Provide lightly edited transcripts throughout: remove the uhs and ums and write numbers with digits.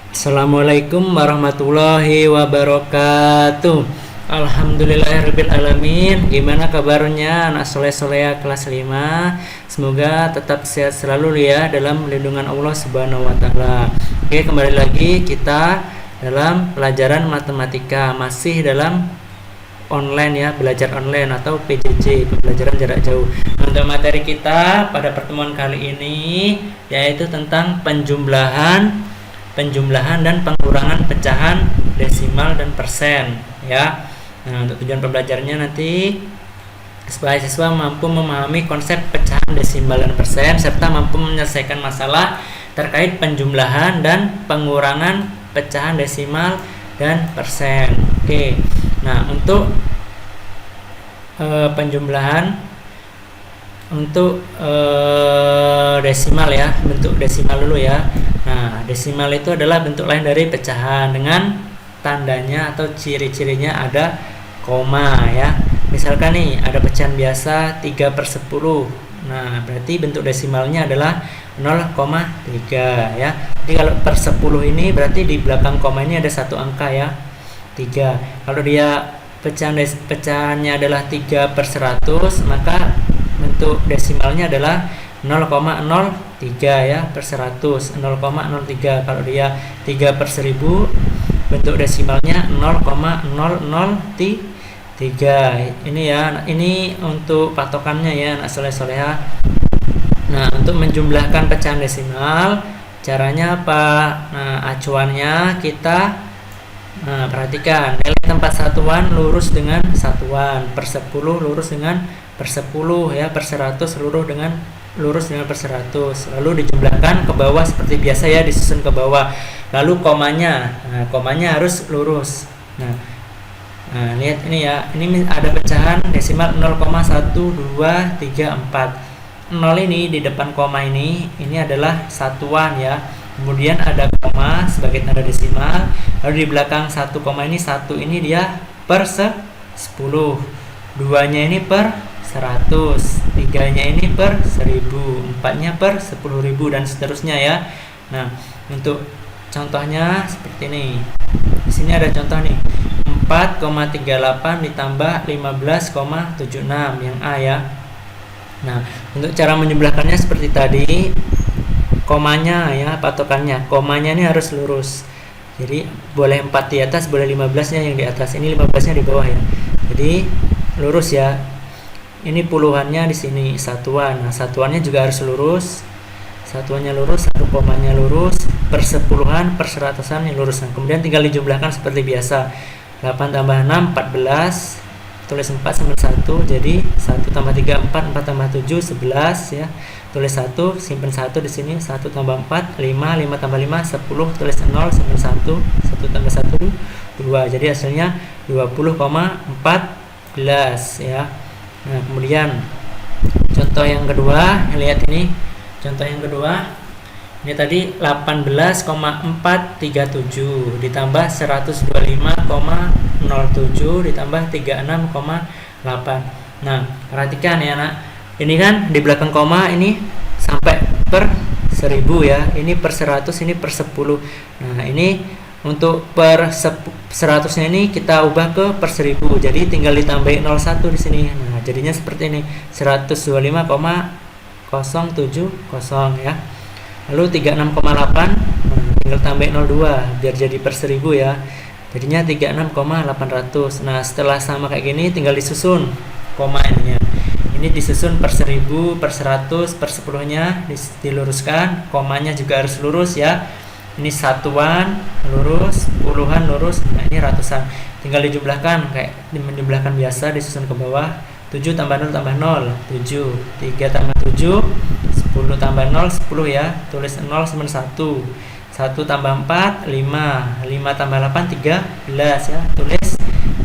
Assalamualaikum warahmatullahi wabarakatuh. Alhamdulillahirabbil alamin. Gimana kabarnya anak soleh-soleha kelas 5? Semoga tetap sehat selalu ya dalam lindungan Allah Subhanahu wa taala. Oke, kembali lagi kita dalam pelajaran matematika, masih dalam online ya, belajar online atau PJJ, pembelajaran jarak jauh. Untuk materi kita pada pertemuan kali ini yaitu tentang penjumlahan dan pengurangan pecahan desimal dan persen ya. Nah, untuk tujuan pembelajarannya nanti supaya siswa mampu memahami konsep pecahan desimal dan persen serta mampu menyelesaikan masalah terkait penjumlahan dan pengurangan pecahan desimal dan persen. Oke. Nah, untuk penjumlahan untuk desimal ya, bentuk desimal dulu ya. Nah, desimal itu adalah bentuk lain dari pecahan dengan tandanya atau ciri-cirinya ada koma ya. Misalkan nih ada pecahan biasa 3/10. Nah, berarti bentuk desimalnya adalah 0,3 ya. Jadi kalau per 10 ini berarti di belakang koma ini ada satu angka ya, 3. Kalau dia pecahannya adalah 3/100, maka bentuk desimalnya adalah 0,03 ya per 100, 0,03. Kalau dia 3/1000, bentuk desimalnya 0,003. Ini ya, ini untuk patokannya ya anak soleh-soleha. Nah, untuk menjumlahkan pecahan desimal caranya apa? Nah, acuannya kita perhatikan nilai tempat satuan lurus dengan satuan, per 10 lurus dengan per 10 ya, per 100 lurus dengan per 100, lalu dijumlahkan ke bawah seperti biasa ya, disusun ke bawah. Lalu komanya, komanya harus lurus. Nah, lihat ini ya, ini ada pecahan desimal 0,1234. 0 ini di depan koma ini adalah satuan ya. Kemudian ada koma sebagai tanda desimal. Lalu di belakang satu koma ini, satu ini dia per 10, 2-nya ini per 100, 3-nya ini per 1000, 4-nya per 10.000 dan seterusnya ya. Nah, untuk contohnya seperti ini. Di sini ada contoh nih. 4,38 ditambah 15,76 yang A ya. Nah, untuk cara menjumlahkannya seperti tadi. Komanya ya, patokannya komanya ini harus lurus. Jadi boleh 4 di atas, boleh 15-nya yang di atas. Ini 15-nya di bawah ya. Jadi lurus ya. Ini puluhannya di sini satuan. Nah, satuannya juga harus lurus. Satuannya lurus, satu komanya lurus, per sepuluhan, per seratusan yang lurus. Nah, kemudian tinggal dijumlahkan seperti biasa. 8 tambah 6 14. Tulis 4 sama 1, jadi 1 tambah 3 4, 4 tambah 7 11 ya. Tulis 1, simpan 1 di sini, 1 tambah 4 5, 5 tambah 5 10, tulis 0, simpan 1, 1 tambah 1 2. Jadi hasilnya 20,14 ya. Nah, kemudian contoh yang kedua, lihat ini. Contoh yang kedua, ini tadi 18,437 ditambah 125,07 ditambah 36,8. Nah, perhatikan ya nak. Ini kan di belakang koma ini sampai per 1000 ya. Ini per 100, ini per 10. Nah, ini untuk per 100-nya ini kita ubah ke per 1000. Jadi tinggal ditambahin 01 di sini. Nah, jadinya seperti ini. 125,070 ya. Lalu 36,8 tinggal tambahin 02 biar jadi per 1000 ya. Jadinya 36,800. Nah, setelah sama kayak gini tinggal disusun koma ininya. Ini disusun per 1000, per 100, per 10-nya diluruskan, komanya juga harus lurus ya. Ini satuan lurus, puluhan lurus, nah ini ratusan. Tinggal dijumlahkan kayak menjumlahkan biasa, disusun ke bawah. 7 tambah 0 tambah 0, 7. 3 tambah 7, 10 tambah 0, 10 ya. Tulis 0 sama 1. 1 tambah 4, 5. 5 tambah 8, 13 ya. Tulis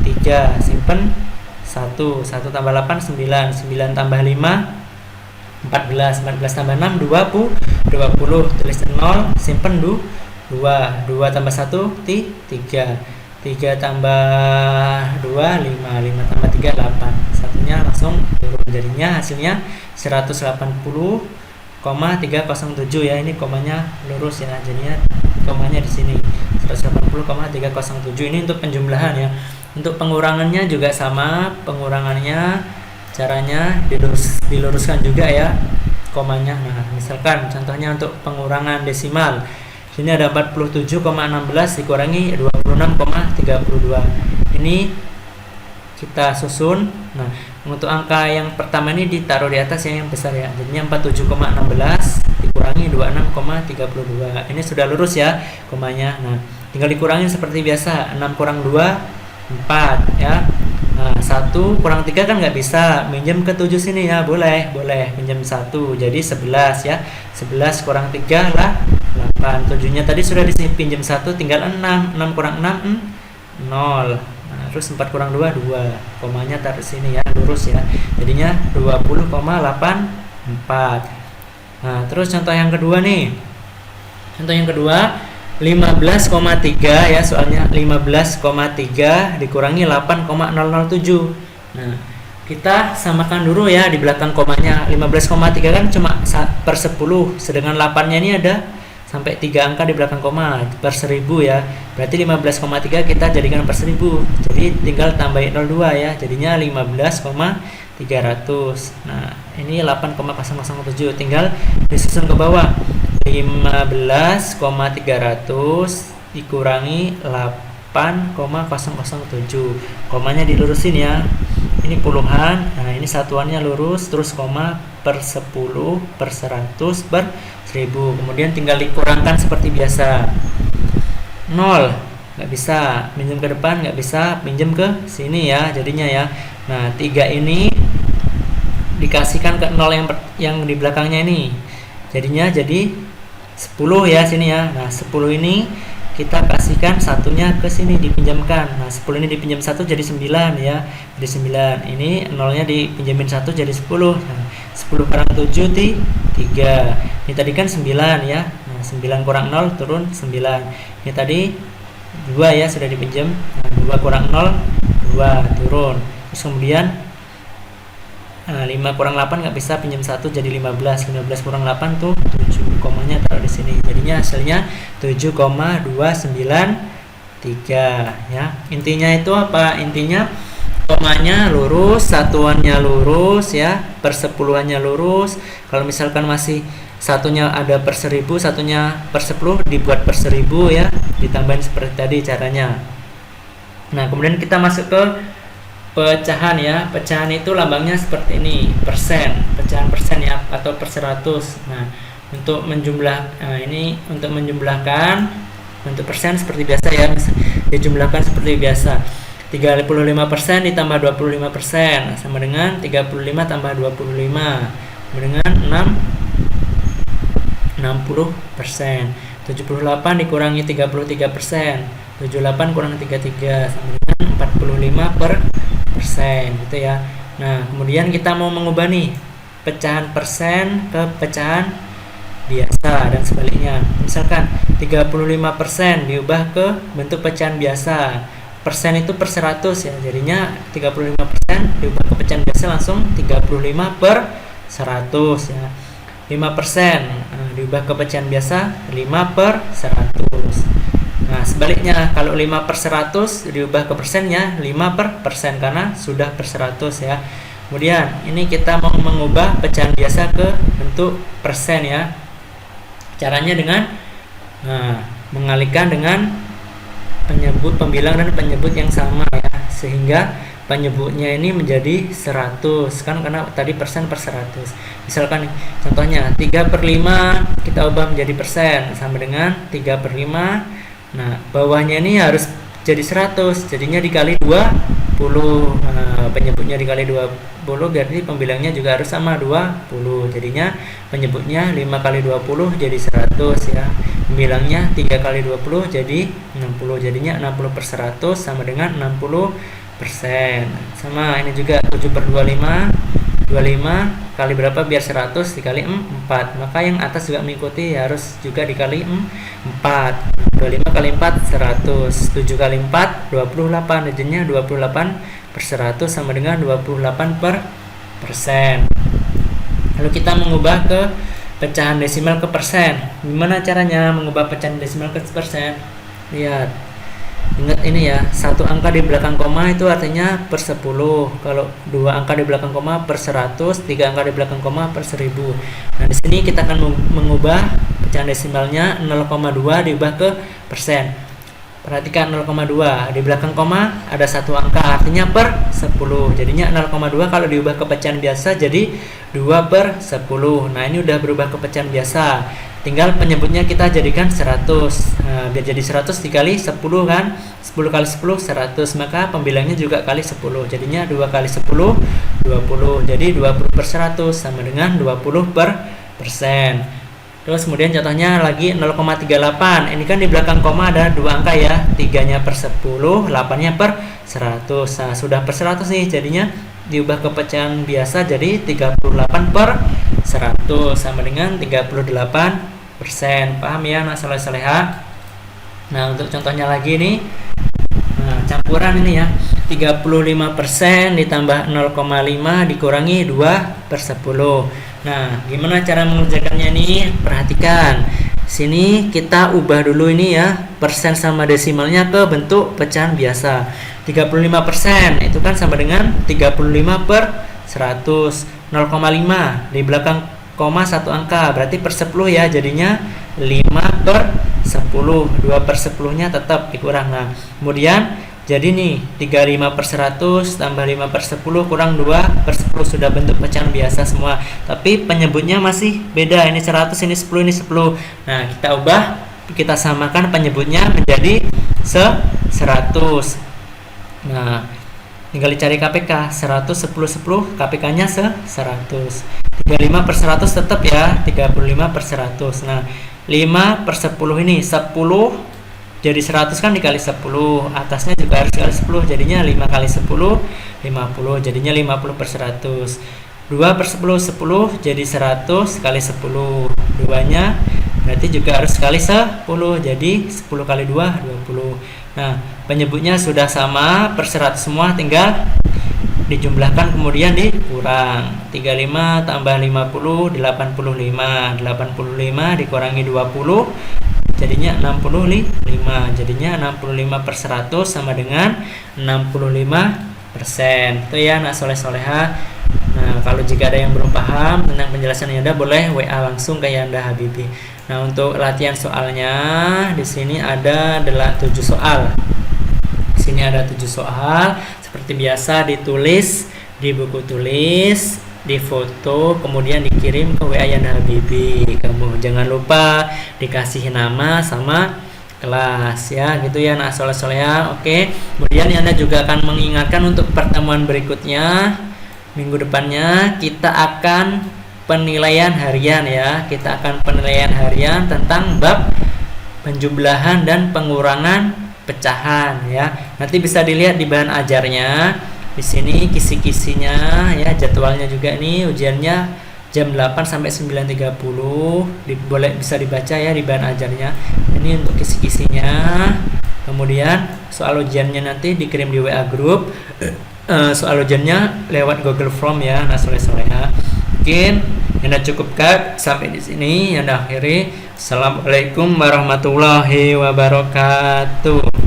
3, simpen 1. 1 tambah 8, 9. 9 tambah 5, 14. 14 tambah 6, 20. Tulis 0, simpen 2. 2 tambah 1, 3. 3 tambah 2, 5. 5 tambah 3, 8. Satunya langsung turun. Jadinya hasilnya 180,307 ya. Ini komanya lurus ya. Jadinya komanya di sini 180,307. Ini untuk penjumlahan ya. Untuk pengurangannya juga sama, pengurangannya caranya diluruskan juga ya komanya. Nah, misalkan contohnya untuk pengurangan desimal. Sini ada 47,16 dikurangi 26,32. Ini kita susun. Nah, untuk angka yang pertama ini ditaruh di atas yang besar ya. Jadinya 47,16 dikurangi 26,32. Ini sudah lurus ya komanya. Nah, tinggal dikurangin seperti biasa. 6 kurang 2 4 ya. Nah, 1 kurang 3 kan nggak bisa. Minjem ke 7 sini ya, boleh minjem 1. Jadi 11 ya. 11 kurang 3 lah 8. 7-nya tadi sudah dipinjam 1, tinggal 6. 6 kurang 6 0. Nah, terus 4 kurang 2 2. Komanya taruh sini ya, lurus ya. Jadinya 20,84. Nah, terus contoh yang kedua nih. Contoh yang kedua 15,3 ya, soalnya 15,3 dikurangi 8,007. Nah, kita samakan dulu ya di belakang komanya. 15,3 kan cuma per 10, sedangkan 8-nya ini ada sampai 3 angka di belakang koma, per 1000 ya. Berarti 15,3 kita jadikan per 1000. Jadi tinggal tambahin 02 ya. Jadinya 15,300. Nah, ini 8,007, tinggal disusun ke bawah. 15,300 dikurangi 8,007. Komanya dilurusin ya. Ini puluhan. Nah, ini satuannya lurus, terus koma per 10, per 100, per 1000. Kemudian tinggal dikurangkan seperti biasa. 0 nggak bisa, minjem ke depan nggak bisa, pinjam ke sini ya jadinya ya. Nah, 3 ini dikasihkan ke 0 yang di belakangnya ini. Jadinya jadi 10 ya sini ya. Nah, 10 ini kita kasihkan satunya ke sini dipinjamkan. Nah, 10 ini dipinjam 1 jadi 9 ya. Jadi 9. Ini 0-nya dipinjamin 1 jadi 10. Nah, 10 kurang 7 3. Ini tadi kan 9 ya. Nah, 9 kurang 0 turun 9. Ini tadi 2 ya sudah dipinjam. Nah, 2 kurang 0 2 turun. Terus kemudian 5 kurang 8 nggak bisa, pinjam 1 jadi 15. 15 kurang 8 tuh 7. Komanya taruh di sini. Jadinya hasilnya 7,293 ya. Intinya itu apa? Intinya komanya lurus, satuannya lurus ya, persepuluhannya lurus. Kalau misalkan masih satunya ada per 1000, satunya per 10 dibuat per 1000 ya, ditambahin seperti tadi caranya. Nah, kemudian kita masuk ke pecahan ya. Pecahan itu lambangnya seperti ini, persen, pecahan persen ya, atau per 100. Nah, untuk ini untuk menjumlahkan untuk persen seperti biasa ya, dijumlahkan seperti biasa. 35% ditambah 25% sama dengan 35 tambah 25 sama dengan 60%. 78 dikurangi 33%, 78 kurangi 33 sama dengan 45% gitu ya. Nah, kemudian kita mau mengubah nih pecahan persen ke pecahan biasa dan sebaliknya. Misalkan 35% diubah ke bentuk pecahan biasa. Persen itu per 100 ya. Jadinya 35% diubah ke pecahan biasa langsung 35 per 100 ya. 5% diubah ke pecahan biasa 5 per 100. Nah, sebaliknya kalau 5 per 100 diubah ke persennya 5 per persen karena sudah per 100 ya. Kemudian ini kita mau mengubah pecahan biasa ke bentuk persen ya. Caranya dengan mengalihkan dengan penyebut pembilang dan penyebut yang sama ya, sehingga penyebutnya ini menjadi 100 kan, karena tadi persen per 100. Misalkan contohnya 3/5 kita ubah menjadi persen sama dengan 3/5. Nah, bawahnya ini harus jadi 100, jadinya dikali 20. Penyebutnya dikali 20 berarti pembilangnya juga harus sama 20. Jadinya penyebutnya 5 kali 20 jadi 100 ya. Pembilangnya 3 kali 20 jadi 60. Jadinya 60 per 100 sama dengan 60%. Sama ini juga 7/25. 25 kali berapa biar 100 dikali 4. Maka yang atas juga mengikuti, harus juga dikali 4. 25 kali 4 100. 7 kali 4 28. Jadinya 28 per 100 sama dengan 28 per persen. Lalu kita mengubah ke pecahan desimal ke persen. Gimana caranya mengubah pecahan desimal ke persen? Lihat, ingat ini ya, satu angka di belakang koma itu artinya per 10. Kalau dua angka di belakang koma per 100, tiga angka di belakang koma per 1000. Nah, di sini kita akan mengubah pecahan desimalnya 0,2 diubah ke persen. Perhatikan 0,2 di belakang koma ada satu angka artinya per 10. Jadinya 0,2 kalau diubah ke pecahan biasa jadi 2 per 10. Nah, ini udah berubah ke pecahan biasa. Tinggal penyebutnya kita jadikan 100. Nah, biar jadi 100 dikali 10 kan. 10 kali 10 100. Maka pembilangnya juga kali 10. Jadinya 2 kali 10 20. Jadi 20 per 100 sama dengan 20 per persen. Terus kemudian contohnya lagi 0,38. Ini kan di belakang koma ada dua angka ya. 3-nya per 10, 8-nya per 100. Nah, sudah per 100 nih. Jadinya diubah ke pecahan biasa jadi 38 per 100 sama dengan 38%. Paham ya anak soleh-soleha? Nah, untuk contohnya lagi nih. Nah, campuran ini ya. 35% ditambah 0,5 dikurangi 2 per 10. Nah, gimana cara mengerjakannya nih? Perhatikan. Sini kita ubah dulu ini ya, persen sama desimalnya ke bentuk pecahan biasa. 35% itu kan sama dengan 35 per 100. 0,5 di belakang koma satu angka, berarti per 10 ya, jadinya 5 per 10. 2 per 10-nya tetap dikurang. Nah, kemudian jadi nih 35 per 100 tambah 5 per 10 kurang 2 per 10 sudah bentuk pecahan biasa semua. Tapi penyebutnya masih beda. Ini 100, ini 10, ini 10. Nah, kita ubah, kita samakan penyebutnya menjadi 100. Nah, tinggal dicari KPK. 100, 10, 10, KPK-nya 100. 35 per 100 tetap ya, 35 per 100. Nah, 5 per 10 ini 10 jadi 100 kan dikali 10, atasnya juga harus dikali 10, jadinya 5 kali 10 50, jadinya 50 per 100. 2 per 10 10 jadi 100 kali 10, 2 nya berarti juga harus kali 10, jadi 10 kali 2 20. Nah, penyebutnya sudah sama per 100 semua, tinggal dijumlahkan kemudian dikurang. 35 tambah 50 85, 85 dikurangi 20 jadinya 65, jadinya 65 per 100 sama dengan 65%. Itu ya anak soleh-soleha. Nah, kalau jika ada yang belum paham tentang penjelasan Yanda, boleh WA langsung ke Yanda Habibi. Nah, untuk latihan soalnya di sini ada 7 soal. Di sini ada 7 soal, seperti biasa ditulis di buku tulis, difoto, kemudian dikirim ke WA Yanda Habibi. Kamu jangan lupa dikasih nama sama kelas ya, gitu ya anak soleh-soleha. Oke, kemudian Yanda juga akan mengingatkan untuk pertemuan berikutnya minggu depannya kita akan penilaian harian ya. Kita akan penilaian harian tentang bab penjumlahan dan pengurangan pecahan ya. Nanti bisa dilihat di bahan ajarnya. Di sini kisi-kisinya ya, jadwalnya juga nih, ujiannya jam 8 sampai 9.30. Boleh bisa dibaca ya di bahan ajarnya. Ini untuk kisi-kisinya. Kemudian soal ujiannya nanti dikirim di WA group. Soal ujiannya lewat Google Form ya, nah soleh-soleha. Mungkin Yanda cukupkan sampai di sini. Yanda akhiri. Assalamualaikum warahmatullahi wabarakatuh.